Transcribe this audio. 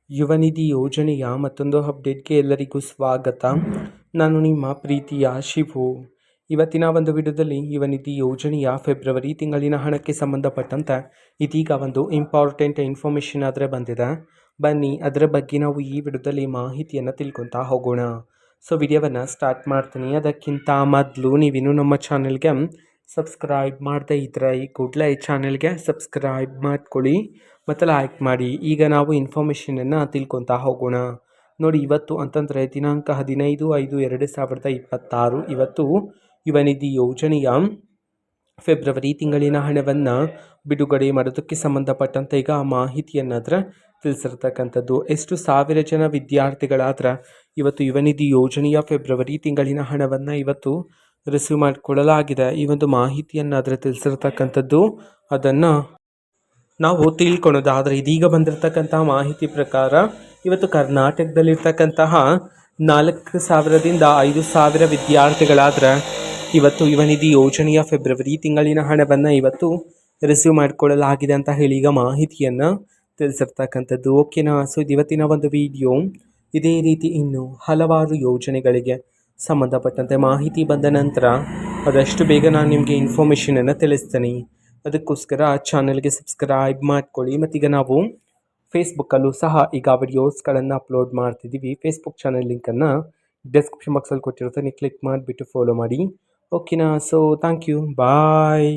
ಯುವ ನಿಧಿ ಯೋಜನೆಯ ಮತ್ತೊಂದು ಅಪ್ಡೇಟ್ಗೆ ಎಲ್ಲರಿಗೂ ಸ್ವಾಗತ. ನಾನು ನಿಮ್ಮ ಪ್ರೀತಿಯ ಶಿವು. ಇವತ್ತಿನ ಒಂದು ವಿಡಿಯೋದಲ್ಲಿ ಯುವ ನಿಧಿ ಯೋಜನೆಯ ಫೆಬ್ರವರಿ ತಿಂಗಳಿನ ಹಣಕ್ಕೆ ಸಂಬಂಧಪಟ್ಟಂತೆ ಇದೀಗ ಒಂದು ಇಂಪಾರ್ಟೆಂಟ್ ಇನ್ಫಾರ್ಮೇಷನ್ ಆದರೆ ಬಂದಿದೆ. ಬನ್ನಿ ಅದರ ಬಗ್ಗೆ ನಾವು ಈ ವಿಡಿಯೋದಲ್ಲಿ ಮಾಹಿತಿಯನ್ನು ತಿಳ್ಕೊತಾ ಹೋಗೋಣ. ಸೊ ವಿಡಿಯೋವನ್ನು ಸ್ಟಾರ್ಟ್ ಮಾಡ್ತೀನಿ. ಅದಕ್ಕಿಂತ ಮೊದಲು ನೀವಿನ್ನೂ ನಮ್ಮ ಚಾನೆಲ್ಗೆ ಸಬ್ಸ್ಕ್ರೈಬ್ ಮಾಡದೇ ಇದ್ದರೆ ಈ ಕೂಡಲೇ ಈ ಚಾನೆಲ್ಗೆ ಸಬ್ಸ್ಕ್ರೈಬ್ ಮಾಡ್ಕೊಳ್ಳಿ ಮತ್ತು ಲೈಕ್ ಮಾಡಿ. ಈಗ ನಾವು ಇನ್ಫಾರ್ಮೇಷನನ್ನು ತಿಳ್ಕೊತಾ ಹೋಗೋಣ. ನೋಡಿ, ಇವತ್ತು ಅಂತಂದರೆ ದಿನಾಂಕ 15/5/2026 ಇವತ್ತು ಯುವ ನಿಧಿ ಯೋಜನೆಯ ಫೆಬ್ರವರಿ ತಿಂಗಳಿನ ಹಣವನ್ನು ಬಿಡುಗಡೆ ಮಾಡೋದಕ್ಕೆ ಸಂಬಂಧಪಟ್ಟಂತೆ ಈಗ ಮಾಹಿತಿಯನ್ನಾದರೆ ತಿಳಿಸಿರ್ತಕ್ಕಂಥದ್ದು. ಎಷ್ಟು ಸಾವಿರ ಜನ ವಿದ್ಯಾರ್ಥಿಗಳಾದರೆ ಇವತ್ತು ಯುವ ನಿಧಿ ಯೋಜನೆಯ ಫೆಬ್ರವರಿ ತಿಂಗಳಿನ ಹಣವನ್ನು ಇವತ್ತು ರಿಸೀವ್ ಮಾಡಿಕೊಳ್ಳಲಾಗಿದೆ. ಈ ಒಂದು ಮಾಹಿತಿಯನ್ನಾದರೆ ತಿಳಿಸಿರ್ತಕ್ಕಂಥದ್ದು. ಅದನ್ನು ನಾವು ತಿಳ್ಕೊಳೋದಾದರೆ ಇದೀಗ ಬಂದಿರತಕ್ಕಂತಹ ಮಾಹಿತಿ ಪ್ರಕಾರ ಇವತ್ತು ಕರ್ನಾಟಕದಲ್ಲಿರ್ತಕ್ಕಂತಹ 4,000ದಿಂದ 5,000 ವಿದ್ಯಾರ್ಥಿಗಳಾದರೆ ಇವತ್ತು ಯುವ ನಿಧಿ ಯೋಜನೆಯ ಫೆಬ್ರವರಿ ತಿಂಗಳಿನ ಹಣವನ್ನು ಇವತ್ತು ರಿಸೀವ್ ಮಾಡಿಕೊಳ್ಳಲಾಗಿದೆ ಅಂತ ಹೇಳಿ ಈಗ ಮಾಹಿತಿಯನ್ನು ತಿಳಿಸಿರ್ತಕ್ಕಂಥದ್ದು. ಓಕೆನಾ? ಸೊ ಇದು ಇವತ್ತಿನ ಒಂದು ವಿಡಿಯೋ. ಇದೇ ರೀತಿ ಇನ್ನು ಹಲವಾರು ಯೋಜನೆಗಳಿಗೆ ಸಂಬಂಧಪಟ್ಟಂತೆ ಮಾಹಿತಿ ಬಂದ ನಂತರ ಆದಷ್ಟು ಬೇಗ ನಾನು ನಿಮಗೆ ಇನ್ಫಾರ್ಮೇಷನನ್ನು ತಿಳಿಸ್ತೀನಿ. ಅದಕ್ಕೋಸ್ಕರ ಚಾನಲ್ಗೆ ಸಬ್ಸ್ಕ್ರೈಬ್ ಮಾಡ್ಕೊಳ್ಳಿ. ಮತ್ತೀಗ ನಾವು ಫೇಸ್ಬುಕ್ಕಲ್ಲೂ ಸಹ ಈಗ ವಿಡಿಯೋಸ್ಗಳನ್ನು ಅಪ್ಲೋಡ್ ಮಾಡ್ತಿದ್ದೀವಿ. ಫೇಸ್ಬುಕ್ ಚಾನಲ್ ಲಿಂಕನ್ನು ಡಿಸ್ಕ್ರಿಪ್ಷನ್ ಬಾಕ್ಸಲ್ಲಿ ಕೊಟ್ಟಿರ್ತೀನಿ, ಕ್ಲಿಕ್ ಮಾಡಿಬಿಟ್ಟು ಫಾಲೋ ಮಾಡಿ. ಓಕೆನಾ? So thank you, bye.